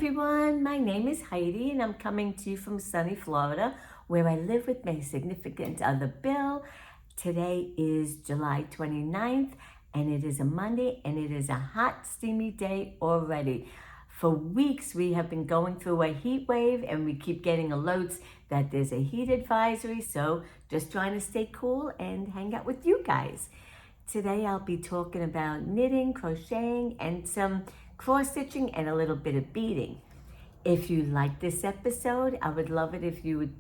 everyone, my name is Heidi and I'm coming to you from sunny Florida where I live with my significant other Bill. Today is July 29th and it is a Monday and it is a hot steamy day already. For weeks we have been going through a heat wave and we keep getting alerts that there's a heat advisory, so just trying to stay cool and hang out with you guys. Today I'll be talking about knitting, crocheting, and some cross-stitching and a little bit of beading. If you like this episode, I would love it if you would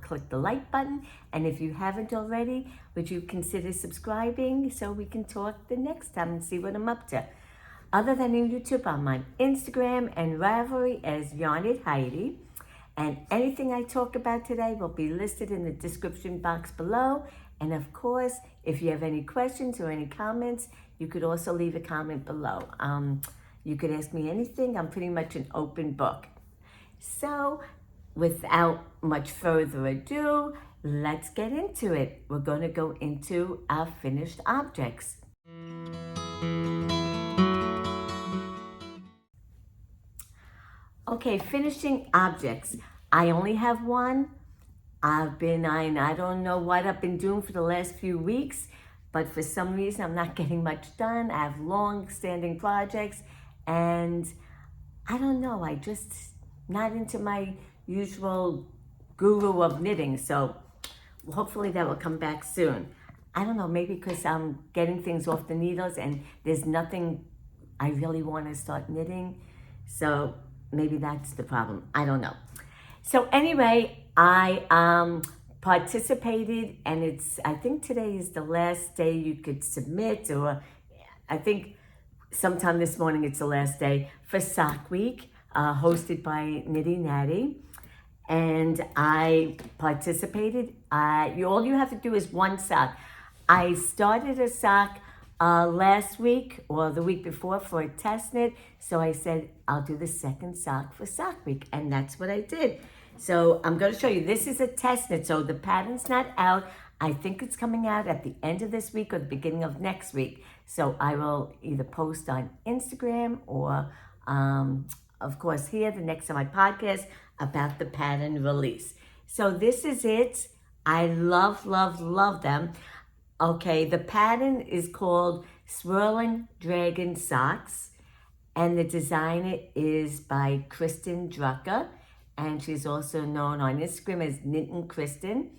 click the like button. And if you haven't already, would you consider subscribing so we can talk the next time and see what I'm up to. Other than in YouTube, I'm on Instagram and Ravelry as Yarny Heidi. And anything I talk about today will be listed in the description box below. And of course, if you have any questions or any comments, you could also leave a comment below. You could ask me anything. I'm pretty much an open book. So without much further ado, let's get into it. We're going to go into our finished objects. Okay, finishing objects. I only have one. I don't know what I've been doing for the last few weeks, but for some reason I'm not getting much done. I have long-standing projects and I don't know, I just not into my usual guru of knitting, so hopefully that will come back soon. I don't know, maybe because I'm getting things off the needles and there's nothing I really want to start knitting, so maybe that's the problem. I don't know. So anyway, I participated, and I think today is the last day you could submit, or I think sometime this morning it's the last day for Sock Week, hosted by Nitty Natty. And I participated. All you have to do is one sock. I started a sock last week or the week before for a test knit. So I said, I'll do the second sock for Sock Week. And that's what I did. So I'm going to show you. This is a test knit. So the pattern's not out. I think it's coming out at the end of this week or the beginning of next week. So I will either post on Instagram or, of course, here the next on my podcast about the pattern release. So this is it. I love, love, love them. Okay, the pattern is called Swirling Dragon Socks, and the designer is by Kristen Drucker, and she's also known on Instagram as Knittin' Kristen,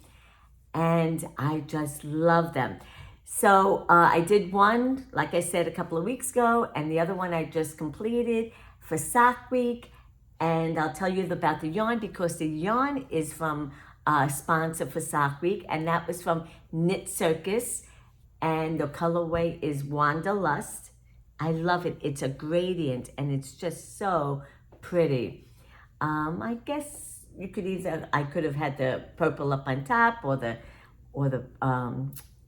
and I just love them. So I did one, like I said, a couple of weeks ago, and the other one I just completed for Sock Week, and I'll tell you about the yarn because the yarn is from a sponsor for Sock Week, and that was from Knit Circus, and the colorway is Wanderlust. I love it. It's a gradient, and it's just so pretty. I guess you could I could have had the purple up on top or the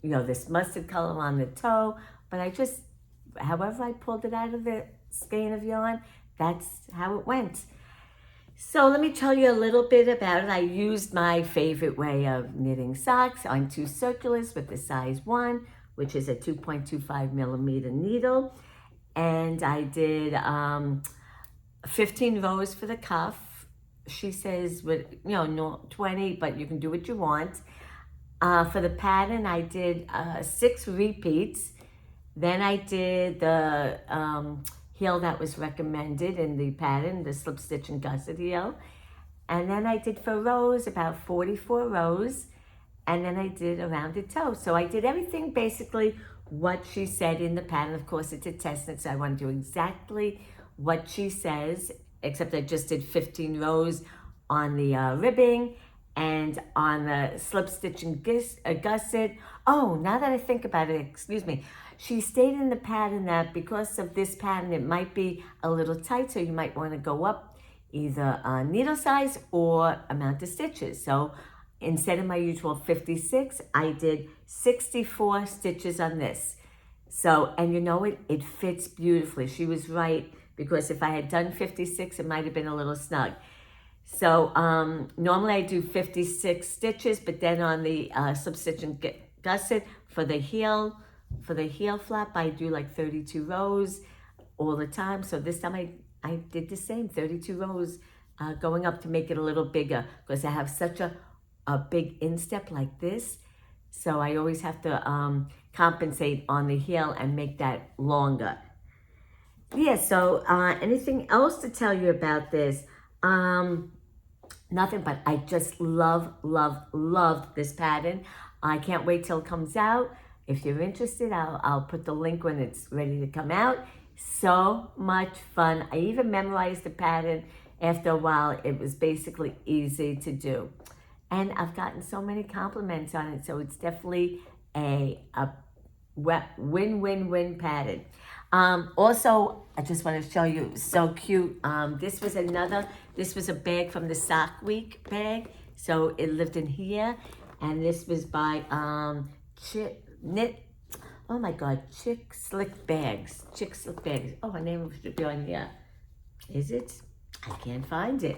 this mustard color on the toe, but however I pulled it out of the skein of yarn, that's how it went. So let me tell you a little bit about it. I used my favorite way of knitting socks on 2 circulars with the size 1, which is a 2.25 millimeter needle. And I did 15 rows for the cuff. She says, no 20, but you can do what you want. For the pattern, I did 6 repeats. Then I did the heel that was recommended in the pattern, the slip stitch and gusset heel. And then I did for rows, about 44 rows. And then I did a rounded toe. So I did everything basically what she said in the pattern. Of course, it's a test knit, so I want to do exactly what she says, except I just did 15 rows on the ribbing and on the slip stitch and gusset. Oh, now that I think about it, excuse me, she stated in the pattern that because of this pattern, it might be a little tight, so you might want to go up either needle size or amount of stitches. So instead of my usual 56, I did 64 stitches on this. So, and it fits beautifully. She was right, because if I had done 56, it might have been a little snug. So normally I do 56 stitches, but then on the slip stitch and gusset for the heel flap, I do like 32 rows all the time. So this time I did the same, 32 rows going up to make it a little bigger because I have such a big instep like this. So I always have to compensate on the heel and make that longer. Yeah, so anything else to tell you about this? Nothing, but I just love this pattern. I can't wait till it comes out. If you're interested, I'll put the link when it's ready to come out. So much fun. I even memorized the pattern after a while. It was basically easy to do. And I've gotten so many compliments on it, so it's definitely a win-win-win pattern. Also, I just want to show you, so cute. This was a bag from the Sock Week bag. So it lived in here. And this was by Chick Slick Bags. Oh, her name should be on here. Is it? I can't find it.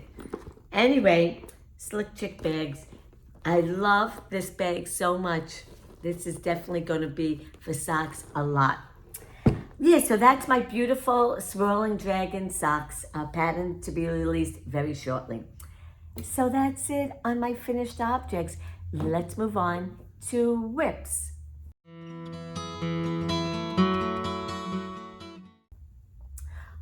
Anyway, Slick Chick Bags. I love this bag so much. This is definitely going to be for socks a lot. Yeah, so that's my beautiful Swirling Dragon socks pattern to be released very shortly. So that's it on my finished objects. Let's move on to whips.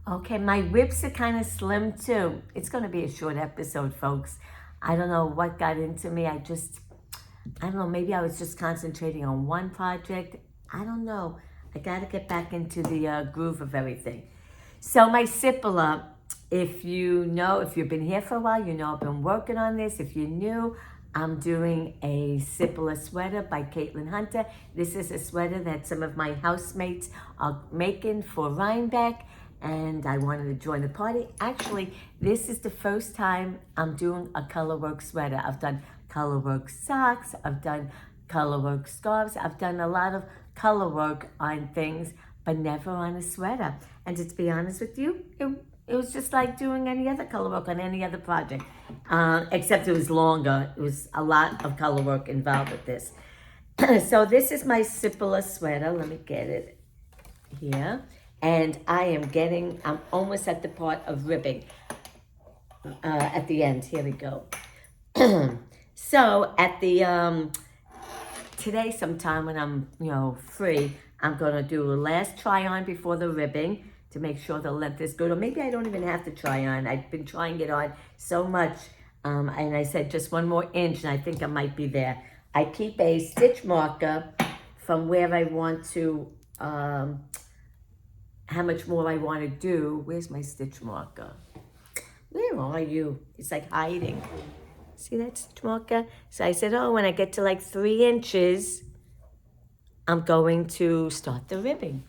Okay, my whips are kind of slim too. It's going to be a short episode, folks. I don't know what got into me. I don't know, maybe I was just concentrating on one project. I don't know. I got to get back into the groove of everything. So my Sippola, if you've been here for a while, you know I've been working on this. If you're new, I'm doing a Sippola sweater by Caitlin Hunter. This is a sweater that some of my housemates are making for Rhinebeck, and I wanted to join the party. Actually, this is the first time I'm doing a colorwork sweater. I've done colorwork socks, I've done colorwork scarves, I've done a lot of color work on things, but never on a sweater. And to be honest with you, it was just like doing any other color work on any other project, except it was longer. It was a lot of color work involved with this. So this is my Sippola sweater. Let me get it here. And I'm almost at the part of ribbing at the end. Here we go. So at the today sometime when I'm free, I'm gonna do a last try on before the ribbing to make sure the length is good, or maybe I don't even have to try on. I've been trying it on so much, and I said just one more inch, and I think I might be there. I keep a stitch marker from where I want to, how much more I want to do. Where's my stitch marker? Where are you? It's like hiding. See that stitch marker? So I said, when I get to like 3 inches, I'm going to start the ribbing.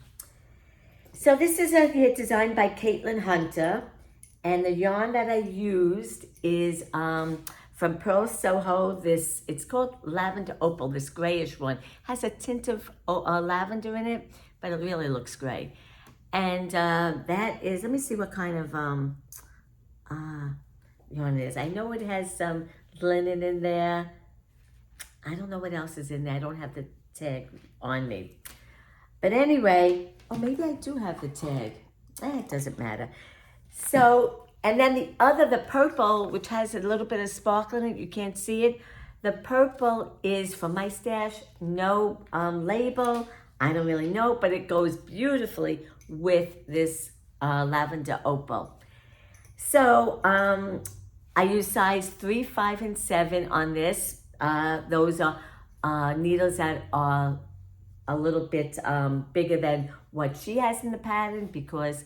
So this is designed by Caitlin Hunter, and the yarn that I used is from Pearl Soho. It's called Lavender Opal, this grayish one. Has a tint of lavender in it, but it really looks gray. And that is, let me see what kind of yarn it is. I know it has some linen in there. I don't know what else is in there. I don't have the tag on me. But anyway, maybe I do have the tag. It doesn't matter. So, and then the purple, which has a little bit of sparkle in it, you can't see it. The purple is from my stash, no label. I don't really know, but it goes beautifully with this lavender opal. So, I use size 3, 5, and 7 on this. Those are needles that are a little bit bigger than what she has in the pattern because,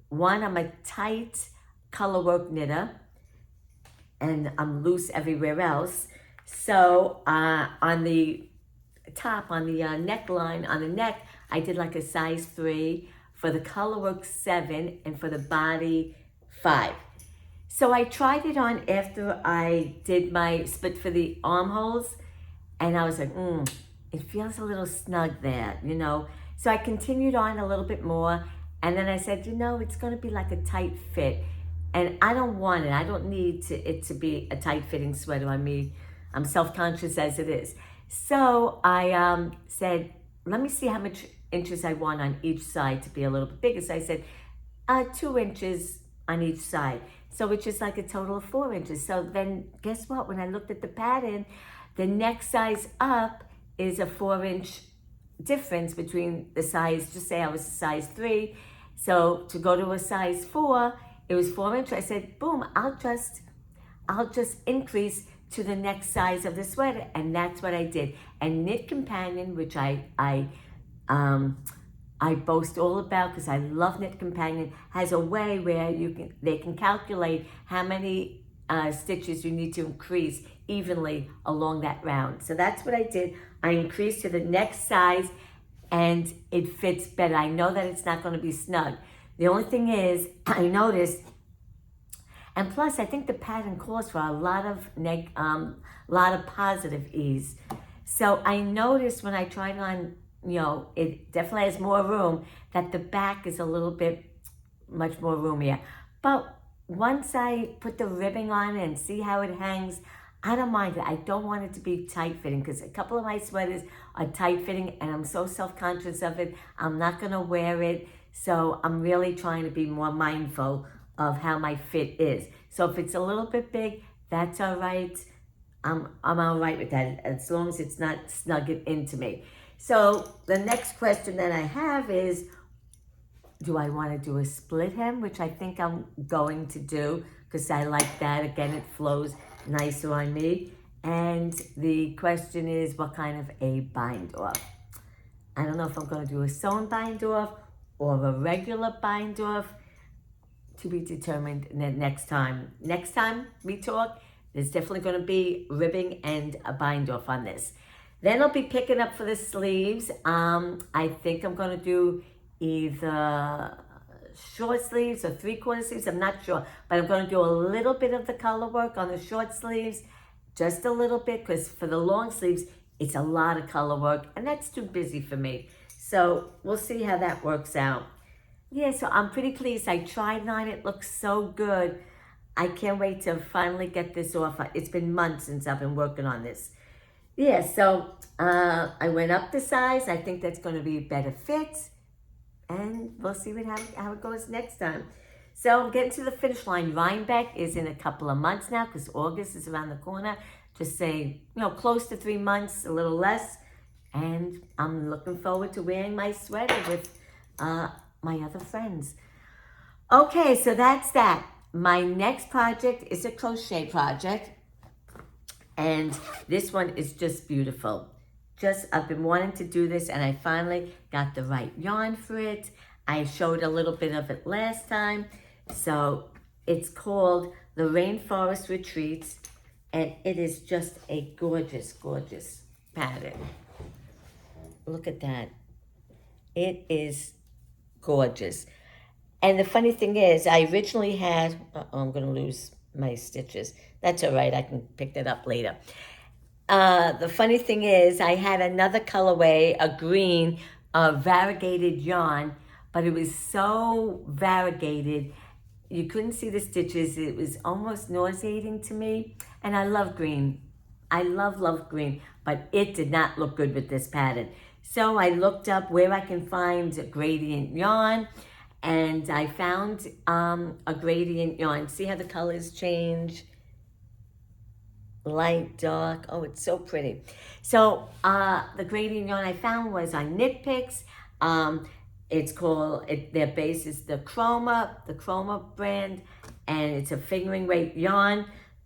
one, I'm a tight color work knitter and I'm loose everywhere else. So on the top, on the neckline, on the neck, I did like a size 3, for the color work 7, and for the body 5. So I tried it on after I did my split for the armholes, and I was like, it feels a little snug there, So I continued on a little bit more, and then I said, it's going to be like a tight fit, and I don't want it. I don't need it to be a tight-fitting sweater on me. I'm self-conscious as it is. So I said, let me see how much inches I want on each side to be a little bit bigger. So I said, 2 inches on each side. So it's just like a total of 4 inches. So then guess what? When I looked at the pattern, the next size up is a 4-inch difference between the size, just say I was a size 3. So to go to a size 4, it was 4 inches. I said, boom, I'll just increase to the next size of the sweater. And that's what I did. And Knit Companion, which I boast all about because I love Knit Companion, has a way where they can calculate how many stitches you need to increase evenly along that round. So that's what I did. I increased to the next size and it fits better. I know that it's not going to be snug. The only thing is, I noticed, and plus I think the pattern calls for a lot of positive ease. So I noticed when I tried on, it definitely has more room, that the back is a little bit much more roomier. But once I put the ribbing on and see how it hangs, I don't mind it. I don't want it to be tight fitting because a couple of my sweaters are tight fitting and I'm so self-conscious of it. I'm not going to wear it. So I'm really trying to be more mindful of how my fit is. So if it's a little bit big, that's all right. I'm all right with that as long as it's not snugging into me. So the next question that I have is, do I want to do a split hem, which I think I'm going to do because I like that. Again, it flows nicer on me. And the question is, what kind of a bind off? I don't know if I'm going to do a sewn bind off or a regular bind off, to be determined next time. Next time we talk, there's definitely going to be ribbing and a bind off on this. Then I'll be picking up for the sleeves. I think I'm going to do either short sleeves or 3/4 sleeves. I'm not sure, but I'm going to do a little bit of the color work on the short sleeves, just a little bit, because for the long sleeves, it's a lot of color work, and that's too busy for me. So we'll see how that works out. Yeah, so I'm pretty pleased. I tried it on. It looks so good. I can't wait to finally get this off. It's been months since I've been working on this. Yeah, so I went up the size. I think that's going to be a better fit. And we'll see how it goes next time. So I'm getting to the finish line. Rhinebeck is in a couple of months now because August is around the corner. Just say, close to 3 months, a little less. And I'm looking forward to wearing my sweater with my other friends. Okay, so that's that. My next project is a crochet project. And this one is just beautiful. I've been wanting to do this and I finally got the right yarn for it. I showed a little bit of it last time. So it's called the Rainforest Retreats and it is just a gorgeous, gorgeous pattern. Look at that. It is gorgeous. And the funny thing is, I originally had, I'm going to lose my stitches. That's all right, I can pick that up later. The funny thing is, I had another colorway, a green, variegated yarn, but it was so variegated, you couldn't see the stitches. It was almost nauseating to me, and I love green. I love green, but it did not look good with this pattern. So I looked up where I can find a gradient yarn, and I found a gradient yarn. See how the colors change? Light, dark. Oh, it's so pretty. So the gradient yarn I found was on Knit Picks. It's called, their base is the Chroma brand, and it's a fingering weight yarn.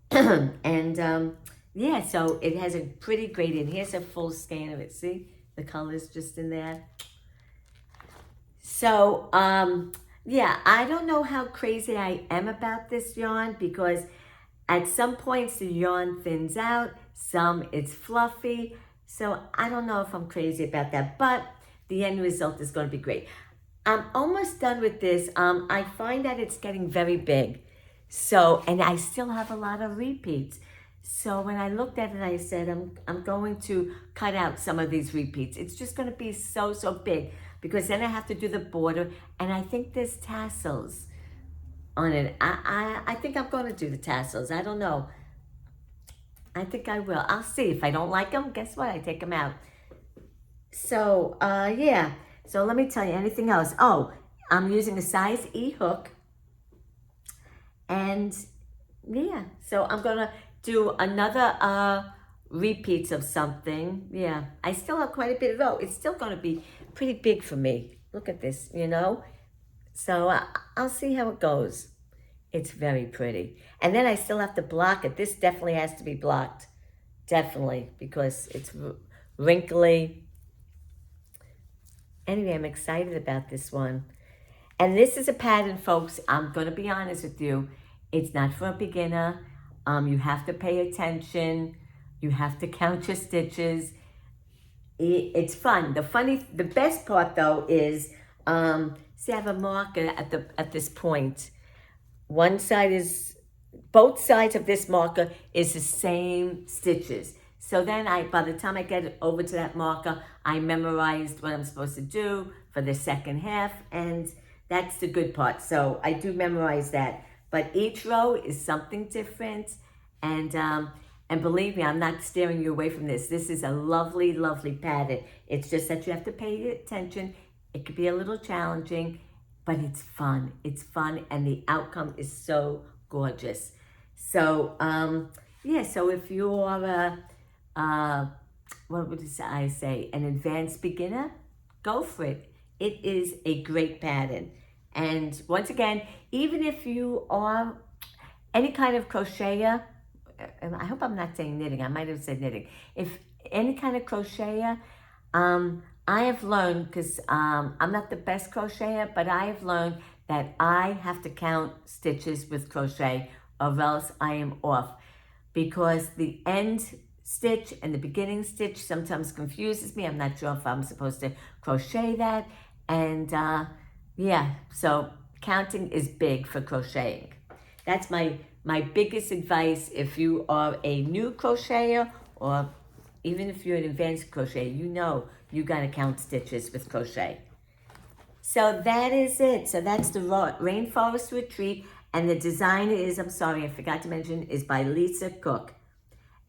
And yeah, so it has a pretty gradient. Here's a full scan of it. See the colors just in there. So yeah, I don't know how crazy I am about this yarn because at some points the yarn thins out, some it's fluffy. So I don't know if I'm crazy about that, but the end result is going to be great. I'm almost done with this. I find that it's getting very big. So, and I still have a lot of repeats. So when I looked at it, I said, I'm going to cut out some of these repeats. It's just going to be so big because then I have to do the border, and I think there's tassels on it. I think I'm going to do the tassels. I don't know. I think I will. I'll see. If I don't like them, guess what? I take them out. So, yeah. So let me tell you anything else. Oh, I'm using a size E hook. And yeah, so I'm gonna do another repeats of something. Yeah, I still have quite a bit though. It's still gonna be pretty big for me. Look at this, you know? So I'll see how it goes. It's very pretty. And then I still have to block it. This definitely has to be blocked. Definitely, because it's wrinkly. Anyway, I'm excited about this one. And this is a pattern, folks. I'm going to be honest with you. It's not for a beginner. You have to pay attention. You have to count your stitches. It's fun. The best part though is, see, I have a marker at this point. One side is, both sides of this marker is the same stitches. So then by the time I get over to that marker, I memorized what I'm supposed to do for the second half, and that's the good part. So I do memorize that. But each row is something different, and believe me, I'm not steering you away from this. This is a lovely, lovely pattern. It's just that you have to pay attention. It could be a little challenging, but it's fun. It's fun, and the outcome is so gorgeous. So, yeah, so if you are what would I say, an advanced beginner, go for it. It is a great pattern. And once again, even if you are any kind of crocheter, I hope I'm not saying knitting, I might have said knitting. If any kind of crocheter, I have learned, because I'm not the best crocheter, but I have learned that I have to count stitches with crochet or else I am off. Because the end stitch and the beginning stitch sometimes confuses me. I'm not sure if I'm supposed to crochet that. And yeah, so counting is big for crocheting. That's my biggest advice if you are a new crocheter, or even if you're an advanced crocheter, you know you gotta count stitches with crochet. So that is it. So that's the Rainforest Retreat, and the designer is, I'm sorry, I forgot to mention, is by Lisa Cook.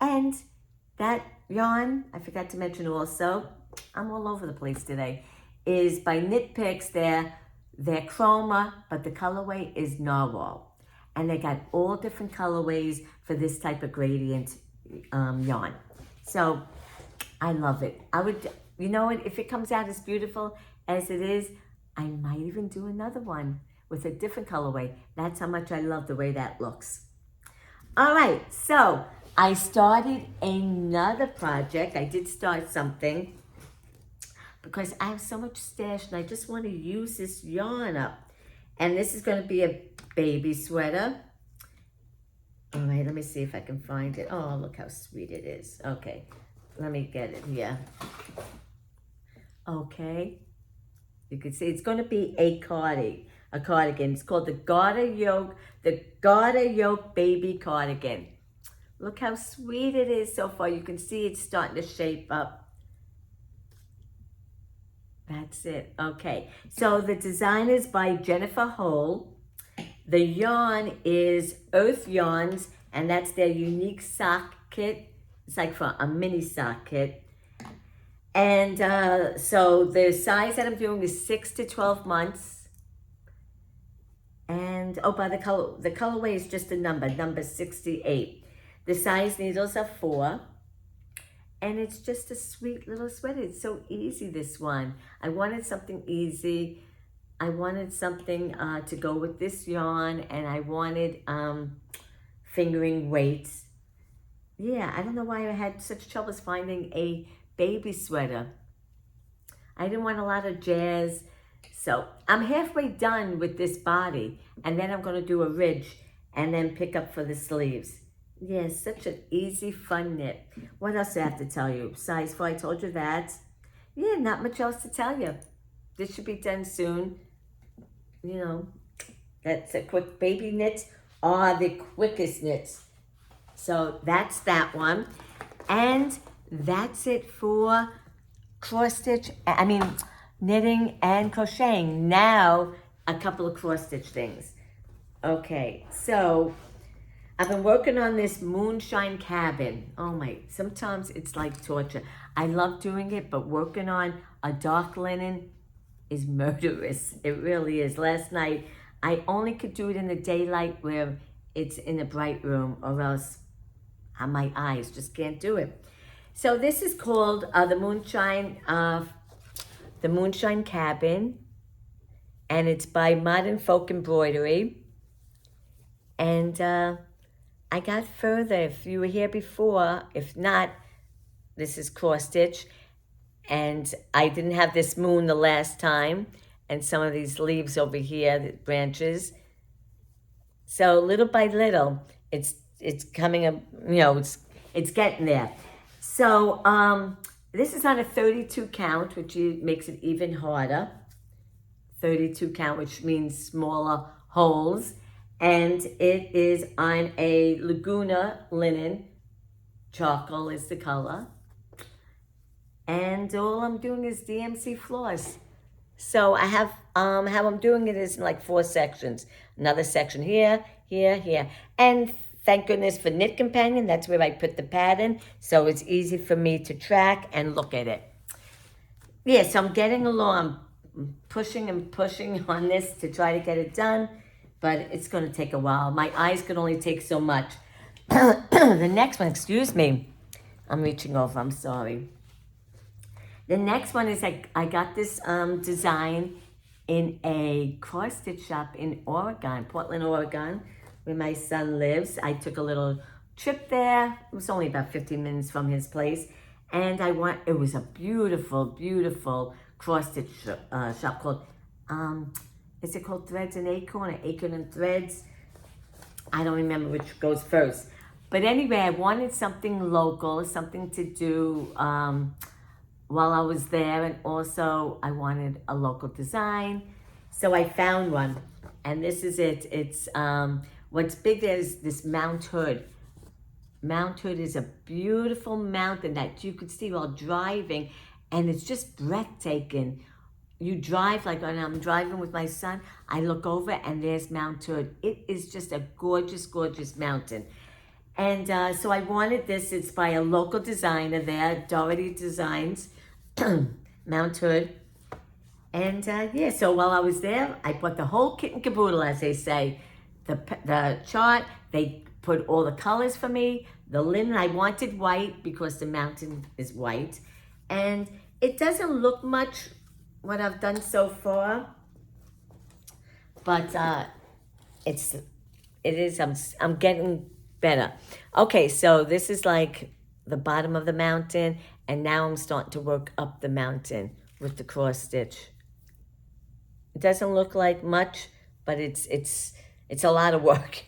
And that yarn, I forgot to mention also, I'm all over the place today, is by Knit Picks. They're chroma, but the colorway is narwhal. And they got all different colorways for this type of gradient yarn. So I love it. I would, you know what, if it comes out as beautiful as it is, I might even do another one with a different colorway. That's how much I love the way that looks. All right, so I started another project. I did start something because I have so much stash and I just want to use this yarn up. And this is going to be a baby sweater. All right, let me see if I can find it. Oh, look how sweet it is. Okay, let me get it here. Okay, you can see it's going to be a cardigan. It's called the Garter Yoke Baby Cardigan. Look how sweet it is so far. You can see it's starting to shape up. That's it. Okay, so the design is by Jennifer Hole. The yarn is Urth yarns, and that's their Uneek sock kit. It's like for a mini sock kit. And so the size that I'm doing is 6 to 12 months. And oh, by the colorway is just a number 68. The size needles are 4. And it's just a sweet little sweater. It's so easy, this one. I wanted something easy. I wanted something to go with this yarn, and I wanted fingering weights. Yeah, I don't know why I had such troubles finding a baby sweater. I didn't want a lot of jazz. So I'm halfway done with this body, and then I'm going to do a ridge and then pick up for the sleeves. Yeah, such an easy, fun knit. What else do I have to tell you? Size 4, I told you that. Yeah, not much else to tell you. This should be done soon. You know, that's a quick baby knits are the quickest knits. So that's that one. And that's it for knitting and crocheting. Now, a couple of cross stitch things. Okay, so I've been working on this Moonshine Cabin. Oh my, sometimes it's like torture. I love doing it, but working on a dark linen is murderous. It really is. Last night, I only could do it in the daylight where it's in a bright room, or else my eyes just can't do it. So this is called the Moonshine Cabin, and it's by Modern Folk Embroidery. And I got further. If you were here before, if not, this is cross stitch. And I didn't have this moon the last time, and some of these leaves over here, the branches. So little by little, it's coming up. It's getting there. So this is on a 32 count, which makes it even harder. 32 count, which means smaller holes, and it is on a Laguna linen. Charcoal is the color. And all I'm doing is DMC floss. So I have, how I'm doing it is in like 4 sections. Another section here, here, here. And thank goodness for Knit Companion, that's where I put the pattern. So it's easy for me to track and look at it. Yeah, so I'm getting along. I'm pushing and pushing on this to try to get it done. But it's going to take a while. My eyes can only take so much. The next one, excuse me. I'm reaching over, I'm sorry. The next one is I got this design in a cross-stitch shop in Oregon, Portland, Oregon, where my son lives. I took a little trip there. It was only about 15 minutes from his place. And it was a beautiful, beautiful cross-stitch shop called, is it called Threads and Acorn, or Acorn and Threads? I don't remember which goes first. But anyway, I wanted something local, something to do while I was there, and also I wanted a local design. So I found one, and this is it. It's, what's big there is this Mount Hood. Mount Hood is a beautiful mountain that you could see while driving, and it's just breathtaking. You drive, like when I'm driving with my son, I look over and there's Mount Hood. It is just a gorgeous, gorgeous mountain. And so I wanted this. It's by a local designer there, Doherty Designs, Mount Hood. And yeah, so while I was there, I bought the whole kit and caboodle, as they say. The chart, they put all the colors for me. The linen, I wanted white because the mountain is white. And it doesn't look much what I've done so far, but it is, I'm getting better. Okay, so this is like the bottom of the mountain, and now I'm starting to work up the mountain with the cross stitch. It doesn't look like much, but it's a lot of work.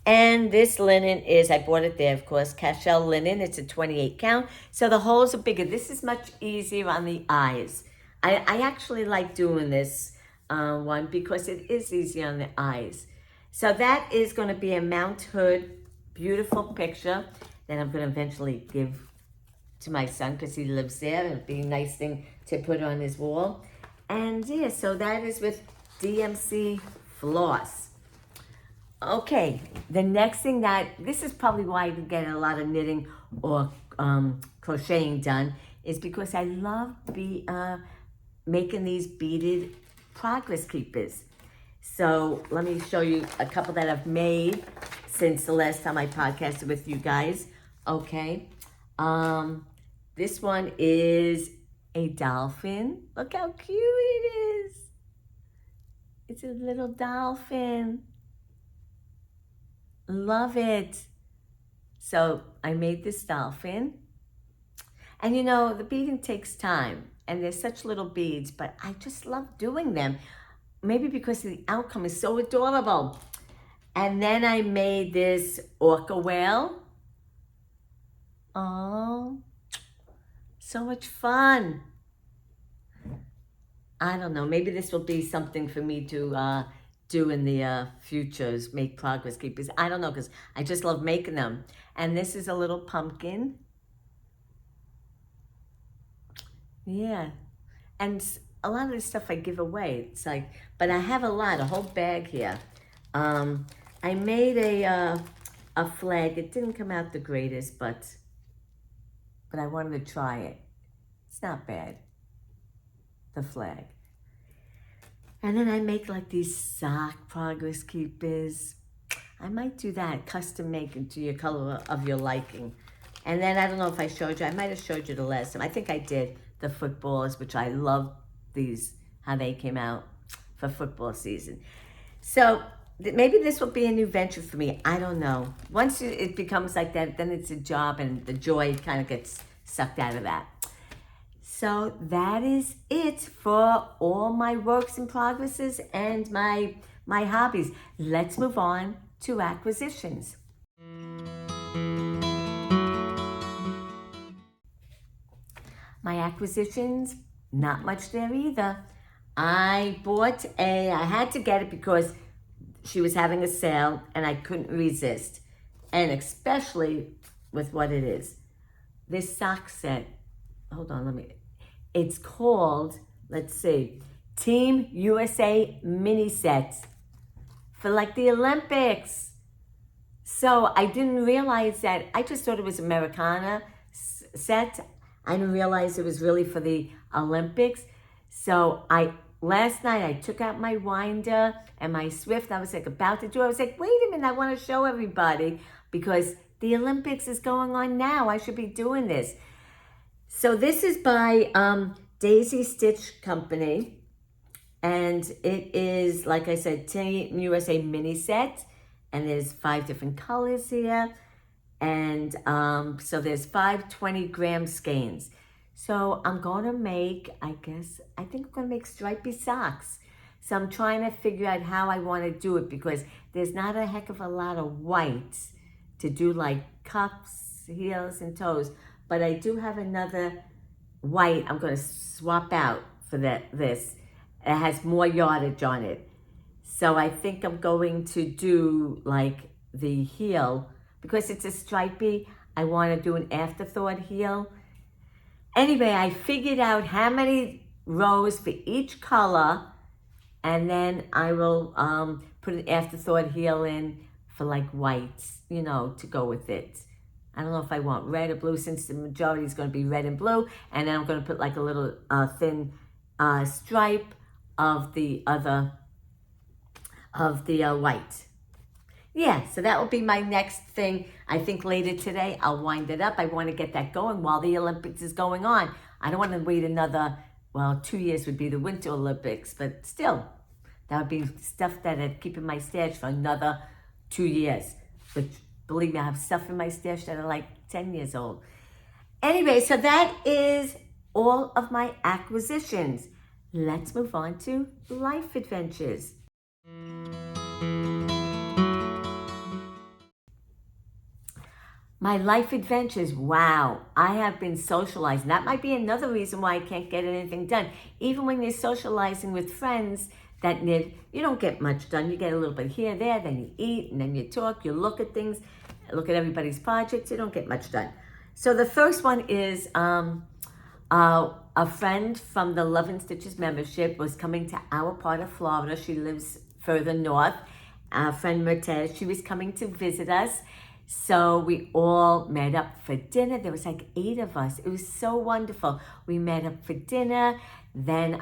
And this linen is, I bought it there, of course, Cashel linen. It's a 28 count, so the holes are bigger. This is much easier on the eyes. I actually like doing this one because it is easy on the eyes. So that is going to be a Mount Hood beautiful picture that I'm going to eventually give to my son because he lives there. It'll be a nice thing to put on his wall. And yeah, so that is with DMC floss. Okay, the next thing this is probably why I didn't get a lot of knitting or crocheting done, is because I love making these beaded progress keepers. So let me show you a couple that I've made since the last time I podcasted with you guys. Okay, this one is a dolphin. Look how cute it is. It's a little dolphin. Love it. So I made this dolphin. And you know, the beading takes time. And they're such little beads, but I just love doing them. Maybe because the outcome is so adorable. And then I made this orca whale. Oh, so much fun. I don't know, maybe this will be something for me to do in the futures, make progress keepers. I don't know, because I just love making them. And this is a little pumpkin. Yeah, and a lot of this stuff I give away. It's like, but I have a whole bag here. I made a flag. It didn't come out the greatest, but I wanted to try it. It's not bad, the flag. And then I make like these sock progress keepers. I might do that, custom make into your color of your liking. And then I don't know if I showed you, I might have showed you the last time. I think I did the footballers, which I love these, how they came out for football season. So maybe this will be a new venture for me. I don't know. Once it becomes like that, then it's a job and the joy kind of gets sucked out of that. So that is it for all my works in progresses and my hobbies. Let's move on to acquisitions. My acquisitions, not much there either. I had to get it because she was having a sale and I couldn't resist. And especially with what it is. This sock set, hold on, it's called, let's see, Team USA mini sets for like the Olympics. So I didn't realize that, I just thought it was Americana set. I didn't realize it was really for the Olympics. So last night I took out my winder and my Swift. I was like about to do it. I was like, wait a minute, I want to show everybody because the Olympics is going on now. I should be doing this. So this is by Daisy Stitch Company. And it is, like I said, Team USA mini set. And there's 5 different colors here. And so there's 5 20-gram skeins. So I'm going to make, I think I'm going to make stripy socks. So I'm trying to figure out how I want to do it because there's not a heck of a lot of whites to do like cuffs, heels, and toes. But I do have another white I'm going to swap out for this. It has more yardage on it. So I think I'm going to do like the heel. Because it's a stripy, I want to do an afterthought heel. Anyway, I figured out how many rows for each color, and then I will put an afterthought heel in for like whites, to go with it. I don't know if I want red or blue, since the majority is going to be red and blue, and then I'm going to put like a little thin stripe of the white. Yeah, so that will be my next thing. I think later today I'll wind it up. I want to get that going while the Olympics is going on. I don't want to wait another, 2 years would be the Winter Olympics, but still, that would be stuff that I'd keep in my stash for another 2 years. But believe me, I have stuff in my stash that are like 10 years old. Anyway, so that is all of my acquisitions. Let's move on to life adventures. My life adventures, wow, I have been socializing. That might be another reason why I can't get anything done. Even when you're socializing with friends that knit, you don't get much done. You get a little bit here, there, then you eat, and then you talk, you look at things, look at everybody's projects, you don't get much done. So the first one is a friend from the Love and Stitches membership was coming to our part of Florida. She lives further north. Our friend Mertez, she was coming to visit us. So we all met up for dinner. There was like 8 of us. It was so wonderful. We met up for dinner. Then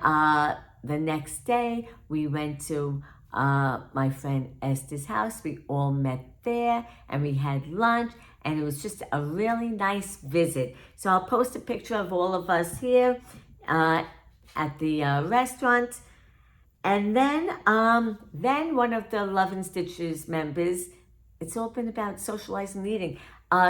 the next day, we went to my friend Esther's house. We all met there and we had lunch. And it was just a really nice visit. So I'll post a picture of all of us here at the restaurant. And then one of the Love and Stitches members, it's all been about socializing and eating.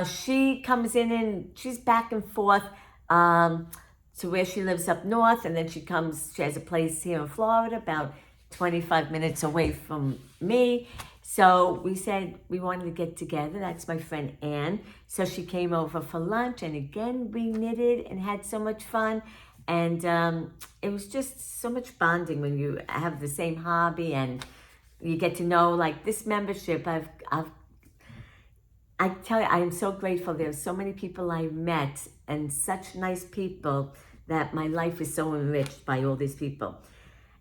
She comes in and she's back and forth to where she lives up north. And then she has a place here in Florida, about 25 minutes away from me. So we said we wanted to get together. That's my friend Anne. So she came over for lunch. And again, we knitted and had so much fun. And it was just so much bonding when you have the same hobby and you get to know, like, this membership. I tell you, I am so grateful. There's so many people I met and such nice people that my life is so enriched by all these people.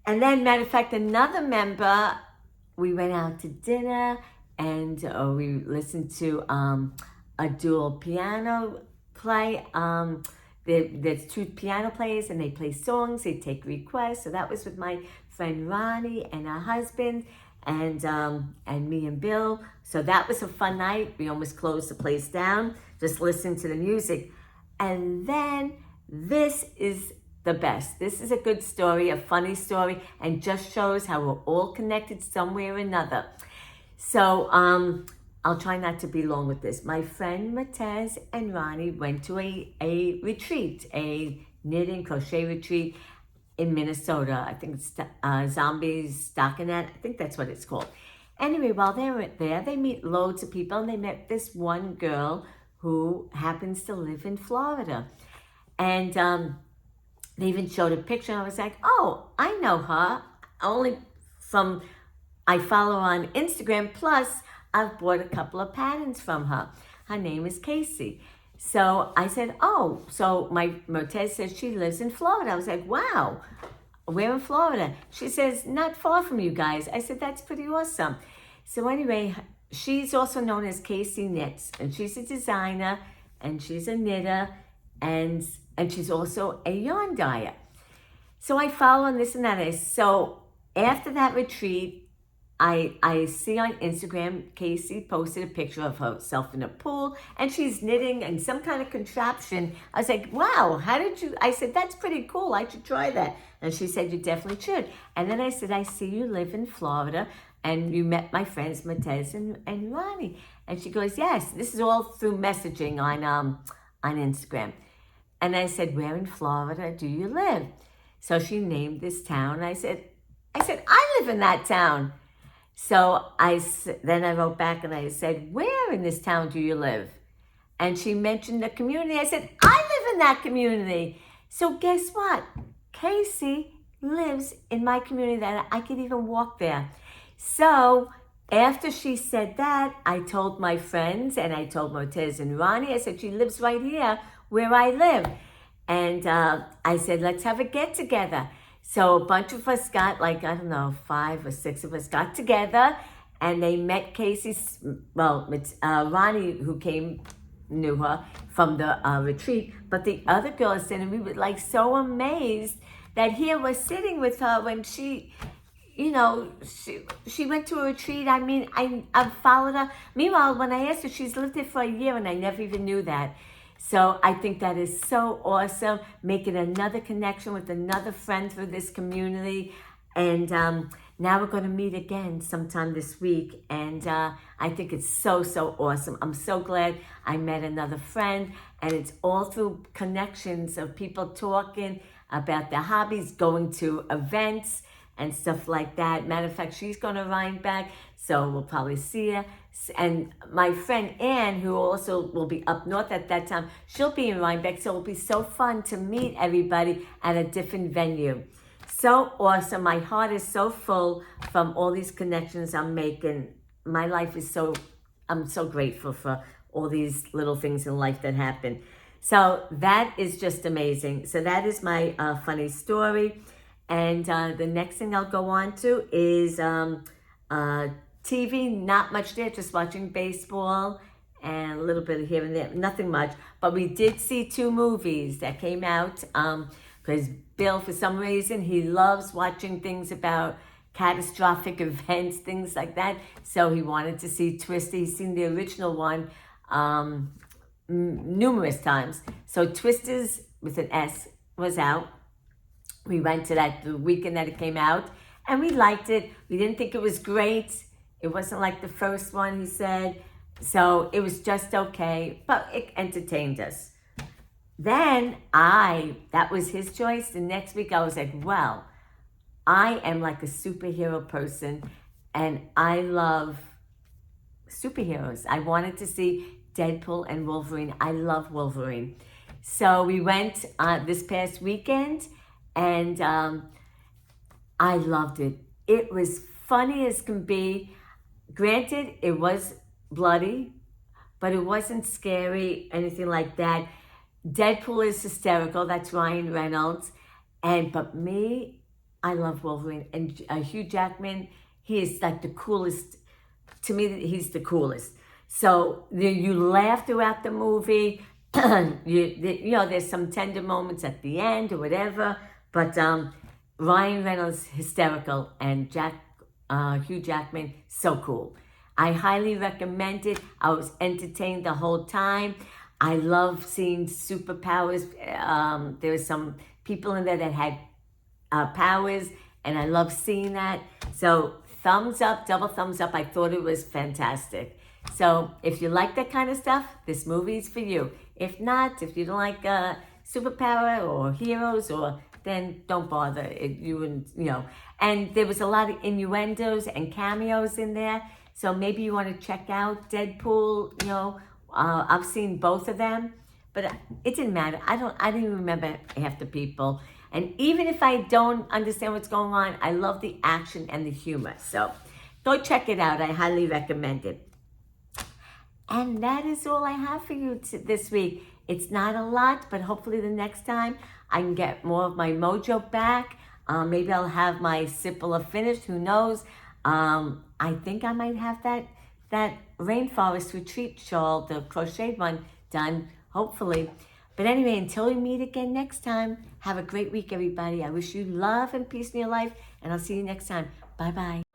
And then, matter of fact, another member, we went out to dinner and we listened to a dual piano play. There's 2 piano players and they play songs, they take requests. So that was with my friend Ronnie and her husband. and me and Bill. So that was a fun night. We almost closed the place down, just listening to the music. And then this is the best. This is a good story, a funny story, and just shows how we're all connected somewhere or another. So I'll try not to be long with this. My friend Matez and Ronnie went to a retreat, a knitting crochet retreat in Minnesota. I think it's Zombies Stockinette. I think that's what it's called. Anyway, while they were there, they meet loads of people, and they met this one girl who happens to live in Florida. And they even showed a picture, and I was like, oh, I know her. Only from, I follow her on Instagram, plus I've bought a couple of patterns from her. Her name is Casey. So I said, oh, so my Motez says she lives in Florida. I was like, wow, where in Florida? She says, not far from you guys. I said, that's pretty awesome. So anyway, she's also known as Casey Knits, and she's a designer, and she's a knitter, and she's also a yarn dyer. So I follow on this and that. So after that retreat, I see on Instagram, Casey posted a picture of herself in a pool, and she's knitting and some kind of contraption. I was like, wow, how did you? I said, that's pretty cool. I should try that. And she said, you definitely should. And then I said, I see you live in Florida, and you met my friends, Matez and Ronnie. And she goes, yes, this is all through messaging on Instagram. And I said, where in Florida do you live? So she named this town. I said, I live in that town. So then I wrote back and I said, where in this town do you live? And she mentioned the community. I said, I live in that community. So guess what? Casey lives in my community that I could even walk there. So after she said that, I told my friends, and I told Motez and Ronnie, I said, she lives right here where I live. And I said, let's have a get together. So a bunch of us got, like, I don't know, 5 or 6 of us got together, and they met Casey's, Ronnie, who knew her from the retreat, but the other girls did, and we were like so amazed that here we're sitting with her when she, you know, she went to a retreat. I mean, I followed her. Meanwhile, when I asked her, she's lived there for a year, and I never even knew that. So I think that is so awesome, making another connection with another friend through this community. And now we're going to meet again sometime this week. And I think it's so, so awesome. I'm so glad I met another friend. And it's all through connections of people talking about their hobbies, going to events and stuff like that. Matter of fact, she's going to Rhinebeck, so we'll probably see her. And my friend Ann, who also will be up north at that time, she'll be in Rhinebeck, so it'll be so fun to meet everybody at a different venue. So awesome. My heart is so full from all these connections I'm making. My life is I'm so grateful for all these little things in life that happen. So that is just amazing. So that is my funny story. And the next thing I'll go on to is TV, not much there, just watching baseball and a little bit of here and there, nothing much. But we did see 2 movies that came out because Bill, for some reason, he loves watching things about catastrophic events, things like that. So he wanted to see Twister. He's seen the original one numerous times. So Twisters with an S was out. We went to that the weekend that it came out, and we liked it. We didn't think it was great. It wasn't like the first one, he said. So it was just okay, but it entertained us. Then that was his choice. The next week I was like, well, I am like a superhero person, and I love superheroes. I wanted to see Deadpool and Wolverine. I love Wolverine. So we went this past weekend, and I loved it. It was funny as can be. Granted, it was bloody, but it wasn't scary, anything like that. Deadpool is hysterical. That's Ryan Reynolds. But me, I love Wolverine. And Hugh Jackman, he is like the coolest. To me, he's the coolest. So you laugh throughout the movie. There's some tender moments at the end or whatever. But Ryan Reynolds, hysterical. And Hugh Jackman, so cool. I highly recommend it. I was entertained the whole time. I love seeing superpowers. There were some people in there that had powers, and I love seeing that. So thumbs up, double thumbs up. I thought it was fantastic. So if you like that kind of stuff, this movie's for you. If not, if you don't like superpower or heroes, or then don't bother. And there was a lot of innuendos and cameos in there. So maybe you want to check out Deadpool. I've seen both of them, but it didn't matter. I didn't even remember half the people. And even if I don't understand what's going on, I love the action and the humor. So go check it out. I highly recommend it. And that is all I have for you this week. It's not a lot, but hopefully the next time I can get more of my mojo back. Maybe I'll have my Sippola finished. Who knows? I think I might have that Rainforest Retreat shawl, the crocheted one, done, hopefully. But anyway, until we meet again next time, have a great week, everybody. I wish you love and peace in your life, and I'll see you next time. Bye-bye.